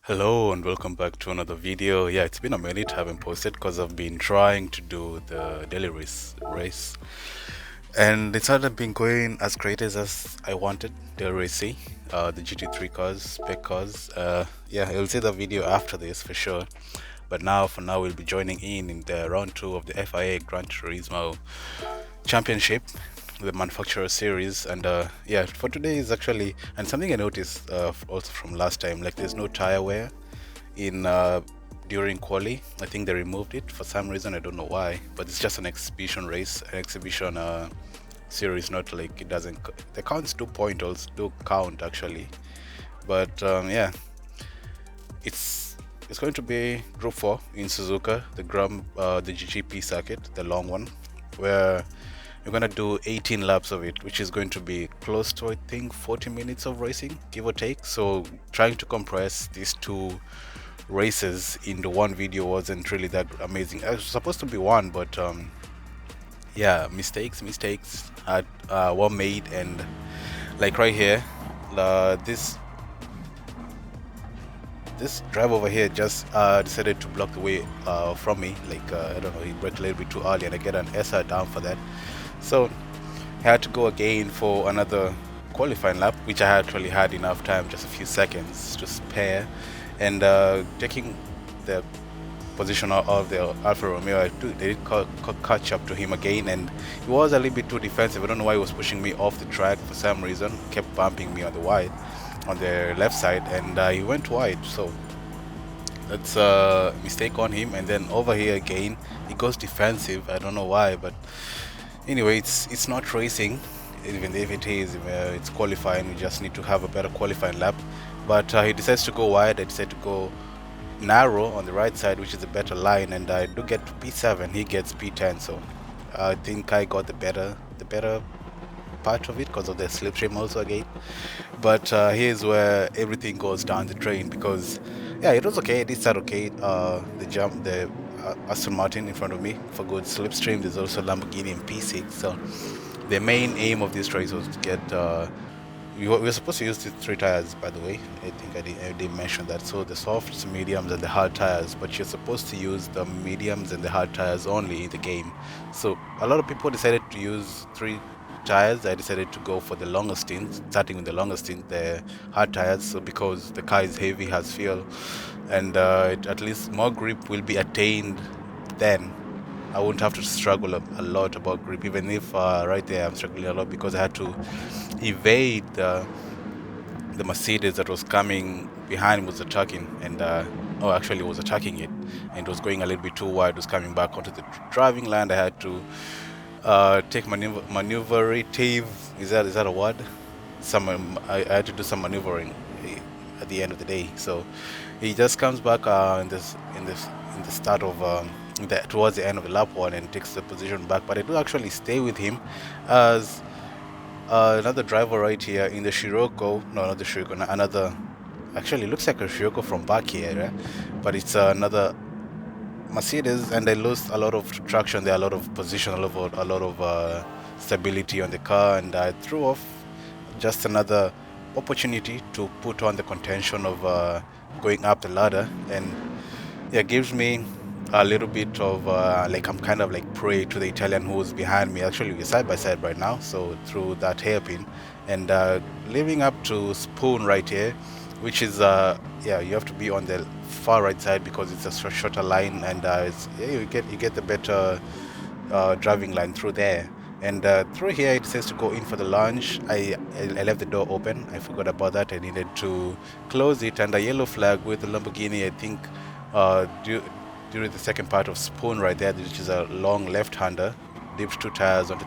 Hello and welcome back to another video. Yeah, it's been a minute, I haven't posted because I've been trying to do the daily race and it's not been going as great as I wanted. The racing, the GT3 cars, spec cars. Yeah, you'll see the video after this for sure. But for now, we'll be joining in the round 2 of the FIA Gran Turismo Championship, the manufacturer series. And yeah, for today is actually, and something I noticed also from last time, like there's no tire wear in during quali. I think they removed it for some reason, I don't know why, but it's just an exhibition race, an exhibition series, not like it doesn't the counts do count actually. But yeah, it's going to be group 4 in Suzuka, the GGP circuit, the long one, where you're gonna do 18 laps of it, which is going to be close to, I think, 40 minutes of racing, give or take. So trying to compress these two races into one video wasn't really that amazing. It was supposed to be one, but yeah, mistakes were made. And like right here, this driver over here just decided to block the way from me. Like I don't know, he braked a little bit too early and I get an SR down for that. So I had to go again for another qualifying lap, which I actually had enough time, just a few seconds to spare. And taking the position of the Alfa Romeo, they did catch up to him again, and he was a little bit too defensive. I don't know why he was pushing me off the track for some reason, kept bumping me on the left side, and he went wide. So that's a mistake on him. And then over here again, he goes defensive. I don't know why, but anyway, it's not racing. Even if it is, it's qualifying. We just need to have a better qualifying lap. But he decides to go wide. I decide to go narrow on the right side, which is a better line, and I do get to P7. He gets P10. So I think I got the better part of it because of the slipstream also again. But here's where everything goes down the drain, because yeah, it was okay. It did start okay. The Aston Martin in front of me for good slipstream. There's also Lamborghini and P6. So the main aim of this race was to get we were supposed to use the 3 tires, by the way. I think I did mention that. So the softs, mediums, and the hard tires, but you're supposed to use the mediums and the hard tires only in the game. So a lot of people decided to use 3 tires. I decided to go for the longest stint, starting with the longest stint, the hard tires. So because the car is heavy, has fuel, and at least more grip will be attained then. I won't have to struggle a lot about grip, even if right there I'm struggling a lot because I had to evade the Mercedes that was coming behind, was attacking, and actually was attacking it, and it was going a little bit too wide. It was coming back onto the driving line. I had to take maneuverrative. Is that a word? I had to do some maneuvering at the end of the day. So he just comes back in the start of towards the end of the lap 1 and takes the position back. But I do actually stay with him as another driver right here in the Scirocco. No, not the Scirocco. Another. Actually, looks like a Scirocco from back here, right? But it's another Mercedes, and I lost a lot of traction there, a lot of position, a lot of stability on the car, and I threw off just another opportunity to put on the contention of going up the ladder. And yeah, gives me a little bit of like I'm kind of like prey to the Italian who's behind me. Actually, we're side by side right now, so through that hairpin, and leaving up to Spoon right here, which is yeah, you have to be on the far right side because it's a shorter line, and you get the better driving line through there. And through here it says to go in for the launch. I left the door open. I forgot about that. I needed to close it, and a yellow flag with the Lamborghini, I think during the second part of Spoon right there, which is a long left-hander, dips 2 tires onto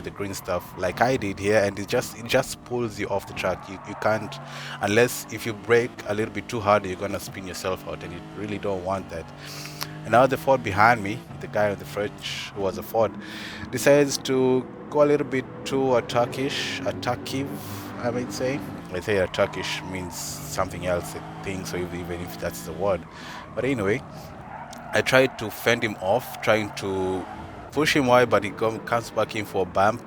the green stuff like I did here, and it just pulls you off the track. You can't, unless if you brake a little bit too hard, you're gonna spin yourself out, and you really don't want that. And now the Ford behind me, the guy on the fridge who was a Ford, decides to go a little bit too attackive, I might say. I say attackish means something else, I think, so even if that's the word. But anyway, I tried to fend him off, trying to push him wide, but he comes back in for a bump.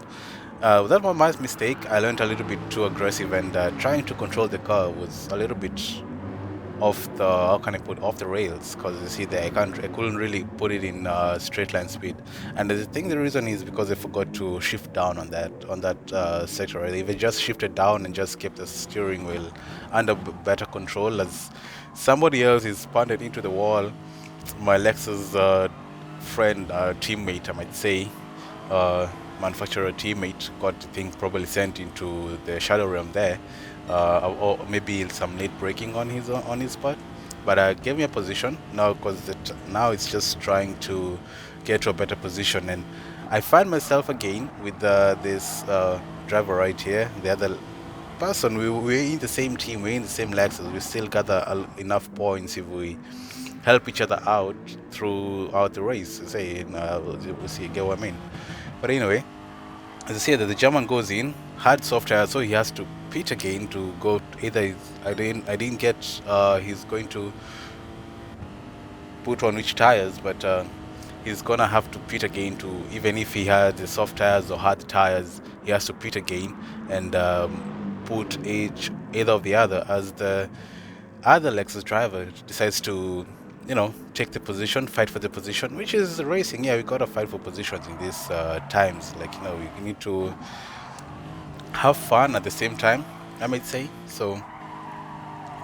That was my mistake. I learned a little bit too aggressive, and trying to control the car was a little bit off the, how can I put, off the rails, because you see there I couldn't really put it in straight line speed. And I think the reason is because I forgot to shift down on that sector. Right? If I just shifted down and just kept the steering wheel under better control, as somebody else is punted into the wall, my Lexus friend, teammate, I might say, manufacturer teammate, got the thing probably sent into the shadow realm there, or maybe some late braking on his part. But gave me a position now, because now it's just trying to get to a better position, and I find myself again with this driver right here, the other person. We're in the same team, we're in the same Lexus. We still gather enough points if we help each other out throughout the race. Say, we see, get what I mean. But anyway, as I say, that the German goes in hard soft tire, so he has to pit again to go. Either I didn't get he's going to put on which tires, but he's gonna have to pit again to, even if he had the soft tires or hard tires, he has to pit again and put either of the other, as the other Lexus driver decides to, take the position, fight for the position, which is racing. Yeah, we gotta fight for positions in these times. Like, we need to have fun at the same time, I might say. So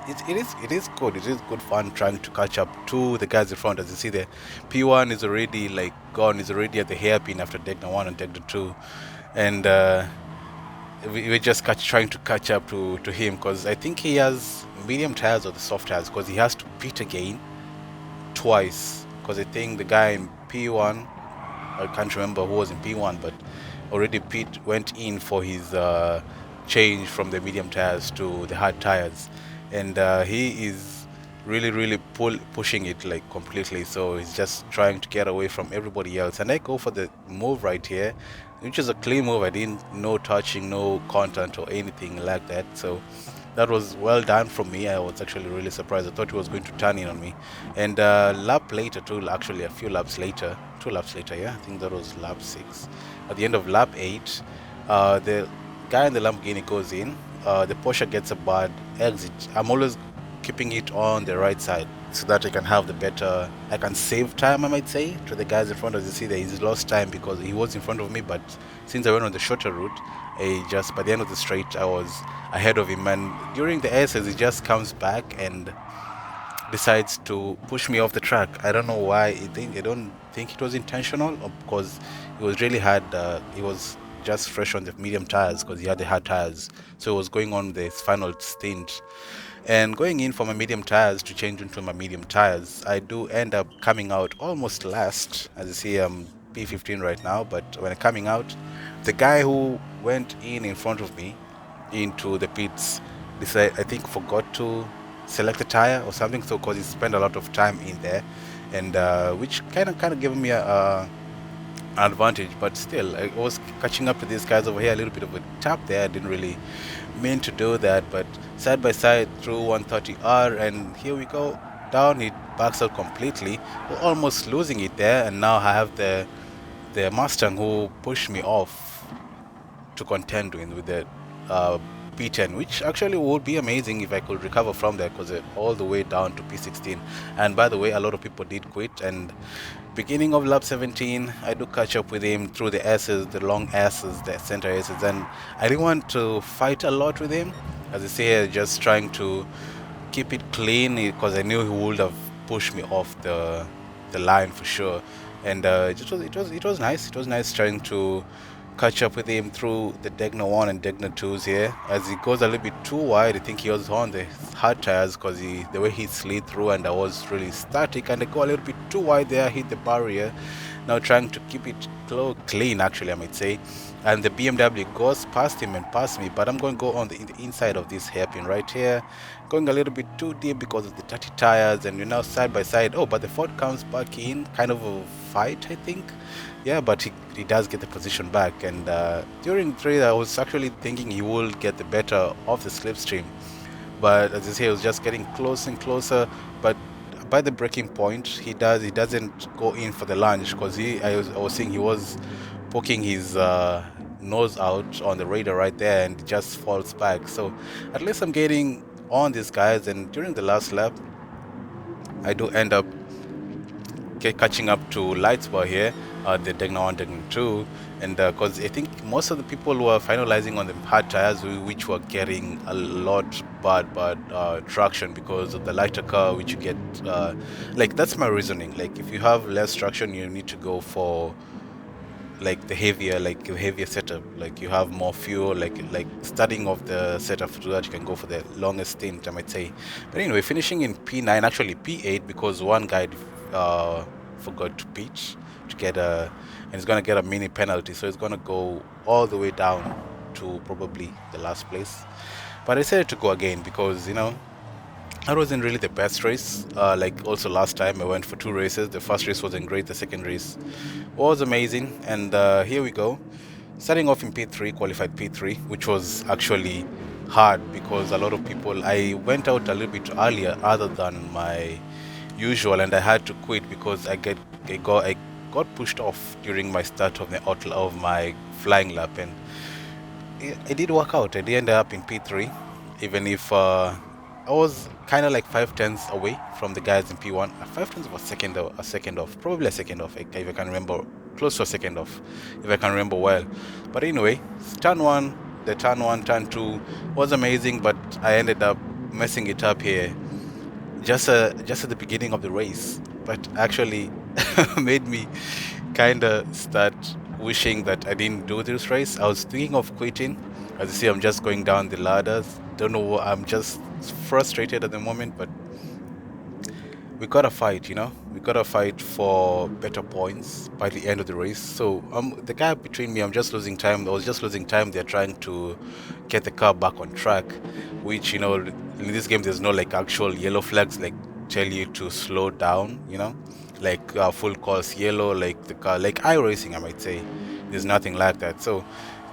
it is good. It is good fun trying to catch up to the guys in front. As you see, the P1 is already like gone. Is already at the hairpin after Degna 1 and Degna 2, and we're just trying to catch up to him, because I think he has medium tires or the soft tires, because he has to pit again twice, because I think the guy in P1, I can't remember who was in P1, but already went in for his change from the medium tires to the hard tires, and he is really pushing it like completely. So he's just trying to get away from everybody else, and I go for the move right here, which is a clean move. I didn't, no touching, no contact or anything like that. So that was well done from me. I was actually really surprised. I thought he was going to turn in on me. And lap later too, actually a few laps later, 2 laps later, yeah, I think that was lap 6. At the end of lap 8, the guy in the Lamborghini goes in. The Porsche gets a bad exit. I'm always keeping it on the right side so that I can save time, I might say, to the guys in front. As you see there, he's lost time because he was in front of me, but since I went on the shorter route, by the end of the straight, I was ahead of him, and during the S's, he just comes back and decides to push me off the track. I don't know why. I don't think it was intentional, or because it was really hard. He was just fresh on the medium tires because he had the hard tires, so he was going on this final stint. And going in for my medium tires to change into my medium tires, I do end up coming out almost last. As you see, I'm P15 right now, but when I'm coming out, the guy who went in front of me into the pits, I think forgot to select the tire or something, so because he spent a lot of time in there, and which kind of gave me a advantage. But still, I was catching up to these guys over here. A little bit of a tap there. I didn't really mean to do that, but side by side through 130R, and here we go down. It backs out completely. We're almost losing it there, and now I have the Mustang who pushed me off to contend with the P10, which actually would be amazing if I could recover from there, because all the way down to P16. And by the way, a lot of people did quit, and beginning of lap 17, I do catch up with him through the S's, the long S's, the center S's, and I didn't want to fight a lot with him. As I say, just trying to keep it clean, because I knew he would have pushed me off the line for sure. And it was nice. It was nice trying to catch up with him through the Degna 1 and Degna 2s here. As he goes a little bit too wide, I think he was on the hard tires, because the way he slid through, and I was really static, and I go a little bit too wide there, hit the barrier. Now trying to keep it clean, actually, I might say. And the BMW goes past him and past me, but I'm going to go on the inside of this hairpin right here, going a little bit too deep because of the dirty tires, and we're now side by side. Oh, but the Ford comes back in, kind of a fight, I think. Yeah, but he does get the position back, and during the trade I was actually thinking he will get the better of the slipstream, but as you see, he was just getting closer and closer. But by the breaking point, he doesn't go in for the lunge, because I was seeing he was poking his nose out on the radar right there, and it just falls back. So at least I'm getting on these guys, and during the last lap I do end up catching up to Lightsbar here, the Degna 1, Degna 2, and because I think most of the people were finalizing on the hard tires, which were getting a lot bad traction because of the lighter car, which you get, like, that's my reasoning. Like, if you have less traction, you need to go for like the heavier setup. Like, you have more fuel, like starting off the setup so that you can go for the longest stint, I might say. But anyway, finishing in P9, actually P8, because one guy forgot to pitch to get and he's gonna get a mini penalty, so it's gonna go all the way down to probably the last place. But I decided to go again because, you know, that wasn't really the best race. Like, also last time I went for 2 races. The first race wasn't great. The second race was amazing. And here we go. Starting off in P3, qualified P3, which was actually hard because a lot of people, I went out a little bit earlier other than my usual, and I had to quit because I got pushed off during my start of my flying lap, and it did work out. I did end up in P3, even if I was kind of like 5 tenths away from the guys in P1. 5 tenths of a second off, probably a second off, if I can remember, close to a second off, if I can remember well. But anyway, turn 1, turn 2 was amazing, but I ended up messing it up here just at the beginning of the race. But actually made me kind of start wishing that I didn't do this race. I was thinking of quitting. As you see, I'm just going down the ladders. Don't know, I'm just frustrated at the moment, but we gotta fight, you know. We gotta fight for better points by the end of the race. So the gap between me, I'm just losing time. I was just losing time. They're trying to get the car back on track, which, you know, in this game there's no like actual yellow flags like tell you to slow down, you know, like full course yellow, like the car, like iRacing, I might say. There's nothing like that. So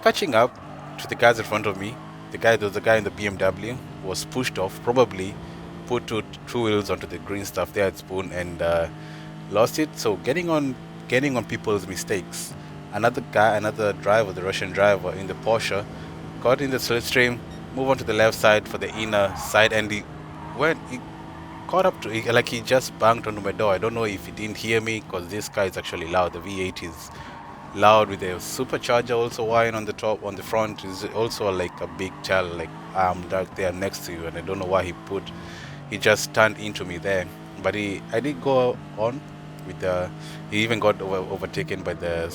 catching up to the guys in front of me, there was a guy in the BMW was pushed off, probably put two wheels onto the green stuff there at Spoon, and lost it. So getting on people's mistakes. Another driver, the Russian driver in the Porsche, got in the slipstream, moved on to the left side for the inner side, and he caught up to, like, he just banged onto my door. I don't know if he didn't hear me because this car is actually loud. The V8 is loud with a supercharger also wiring on the top. On the front is also like a big child, like right there next to you, and I don't know why he just turned into me there. But I did go on with he even got overtaken by the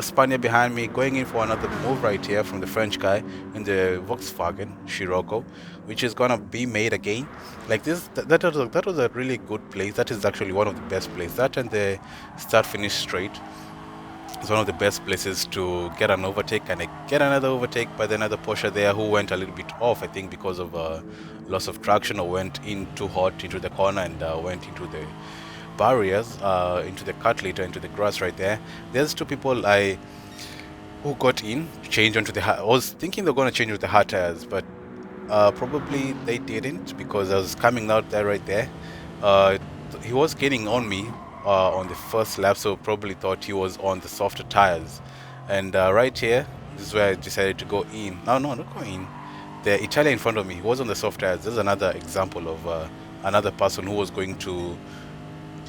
Spaniard behind me, going in for another move right here from the French guy in the Volkswagen Scirocco, which is gonna be made again. Like this, that was a really good place. That is actually one of the best places. That and the start-finish straight is one of the best places to get an overtake, and I get another overtake by another Porsche there who went a little bit off, I think because of loss of traction, or went in too hot into the corner and went into the barriers, into the cut later, into the grass right there. There's two people who got in to change onto the I was thinking they're going to change with the hard tires, but probably they didn't, because I was coming out there right there. He was getting on me on the first lap, so probably thought he was on the softer tires. And right here, this is where I decided to go in. No, not go in. The Italian in front of me, he was on the soft tires. This is another example of another person who was going to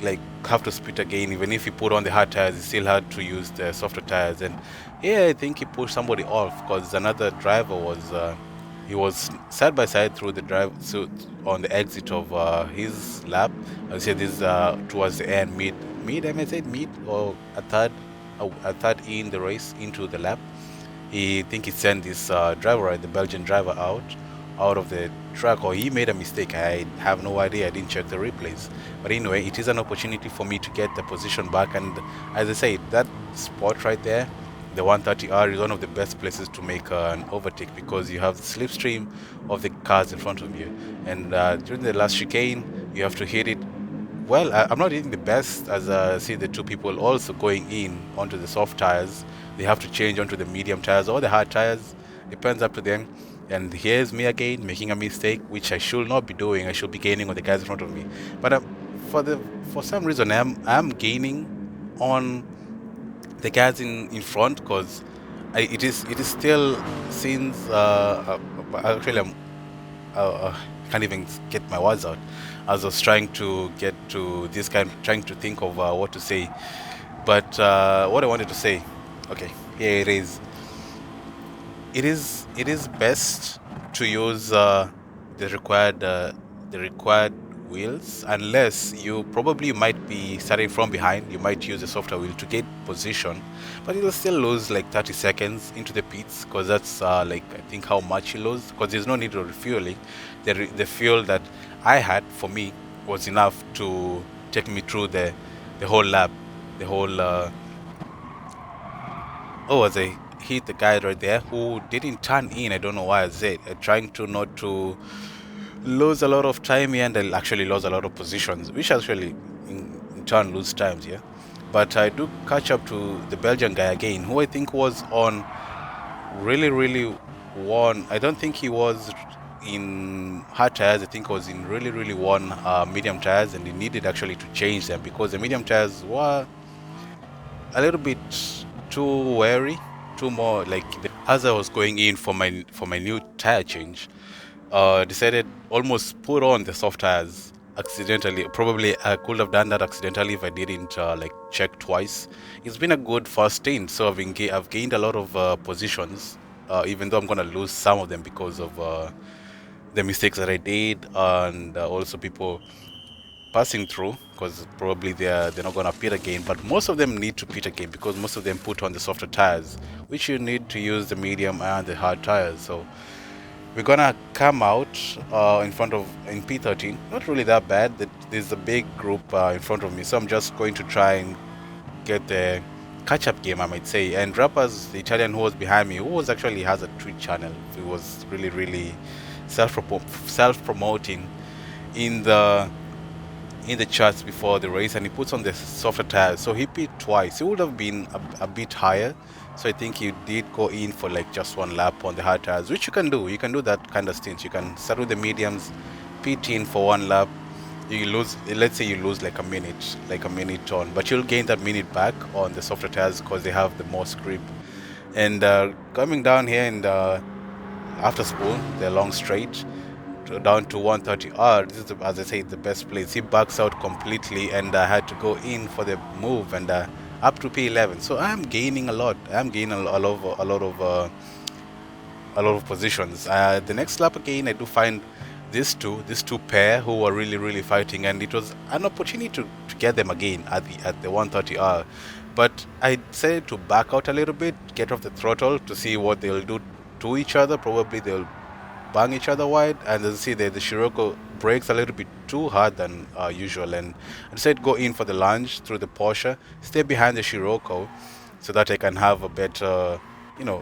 like have to split again. Even if he put on the hard tires, he still had to use the softer tires. And yeah, I think he pushed somebody off because another driver was he was side by side through the drive, so on the exit of his lap. I would say this towards the end, mid, I may say mid, or a third in the race into the lap. He think he sent this driver, the Belgian driver, out of the track, or he made a mistake. I have no idea. I didn't check the replays. But anyway, it is an opportunity for me to get the position back. And as I say, that spot right there, the 130R, is one of the best places to make an overtake, because you have the slipstream of the cars in front of you. And during the last chicane, you have to hit it. Well, I'm not hitting the best, as I see the two people also going in onto the soft tires. They have to change onto the medium tires or the hard tires. Depends up to them. And here's me again making a mistake, which I should not be doing. I should be gaining on the guys in front of me. But for some reason, I'm gaining on the guys in front, because it is still, since actually can't even get my words out. As I was trying to get to this trying to think of what to say. But what I wanted to say, okay, here it is. It is best to use the required wheels, unless you probably might be starting from behind. You might use the softer wheel to get position, but you'll still lose like 30 seconds into the pits, because that's like I think how much you lose, because there's no need of refueling. The fuel that I had for me was enough to take me through the whole lap, the whole oh, as I hit the guy right there who didn't turn in. I don't know why I said. Trying to not to lose a lot of time here, and I actually lost a lot of positions, which actually in turn lose times, yeah. But I do catch up to the Belgian guy again, who I think was on really one. I don't think he was in hard tires. I think he was in really one medium tires, and he needed actually to change them because the medium tires were a little bit too wary, too more like as I was going in for my new tire change, decided almost put on the soft tires accidentally. Probably I could have done that accidentally if I didn't like check twice. It's been a good first stint, so I've gained a lot of positions, even though I'm gonna lose some of them because of the mistakes that I did, and also people passing through, because probably they're not gonna pit again. But most of them need to pit again because most of them put on the softer tires, which you need to use the medium and the hard tires. So we're gonna come out in P13. Not really that bad. There's a big group in front of me, so I'm just going to try and get the catch-up game, I might say. And Rappers, the Italian who was behind me, who was actually has a Twitch channel, he was really self-promoting in the charts before the race, and he puts on the softer tires, so he pit twice. He would have been a bit higher, so I think he did go in for like just one lap on the hard tires, which you can do that kind of stint. You can start with the mediums, pit in for one lap. You lose, let's say you lose like a minute on, but you'll gain that minute back on the softer tires because they have the most grip. And coming down here in the after spool, the long straight down to 130R. This is, as I say, the best place. He backs out completely, and I had to go in for the move, and up to P11. So I'm gaining a lot. I'm gaining a lot of positions. The next lap again, I do find these two pair who were really fighting, and it was an opportunity to get them again at the 130R. But I decided to back out a little bit, get off the throttle to see what they'll do to each other. Probably they'll bang each other wide, and as you see the Scirocco brakes a little bit too hard than usual, and I decided go in for the lunge through the Porsche, stay behind the Scirocco so that I can have a better,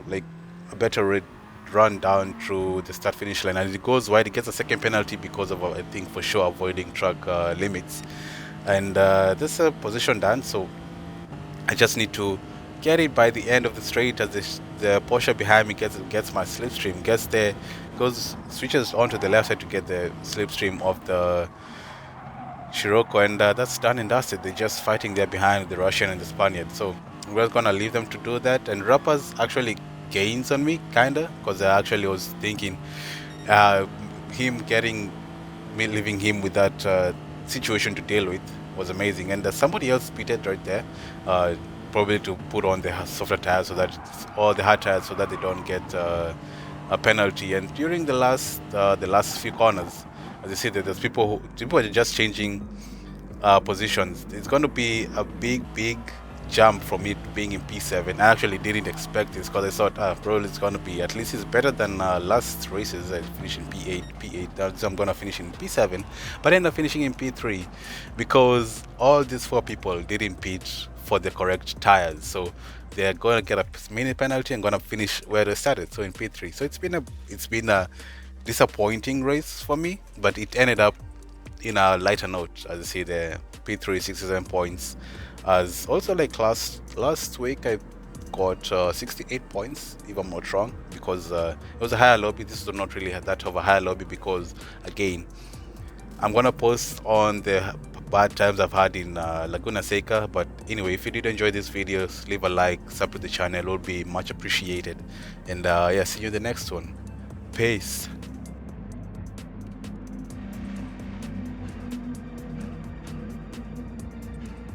like a better run down through the start finish line. And it goes wide, it gets a second penalty because of I think for sure avoiding track limits, and this is a position done. So I just need to get it by the end of the straight, as the Porsche behind me gets my slipstream, switches onto the left side to get the slipstream of the Scirocco, and that's done and dusted. They're just fighting there behind the Russian and the Spaniard. So we're gonna leave them to do that. And Rappers actually gains on me, kinda, because I actually was thinking him leaving him with that situation to deal with was amazing. And somebody else pitted right there, probably to put on the softer tires so that or the hard tires so that they don't get a penalty. And during the last few corners, as you see, that there's people are just changing positions. It's going to be a big jump from it being in P7. I actually didn't expect this because I thought probably it's going to be, at least it's better than last races. I finished in P8. So I'm going to finish in P7, but I ended up finishing in P3 because all these 4 people didn't pit for the correct tires, so they're going to get a mini penalty and going to finish where they started, so in P3. So it's been a disappointing race for me, but it ended up in a lighter note. As you see, the P3 67 points. As also, like last week I got 68 points, if I'm not wrong, because it was a higher lobby. This is not really that of a higher lobby because, again, I'm gonna post on the bad times I've had in Laguna Seca. But anyway, if you did enjoy this video, leave a like, sub to the channel, it would be much appreciated. And yeah, see you in the next one. Peace.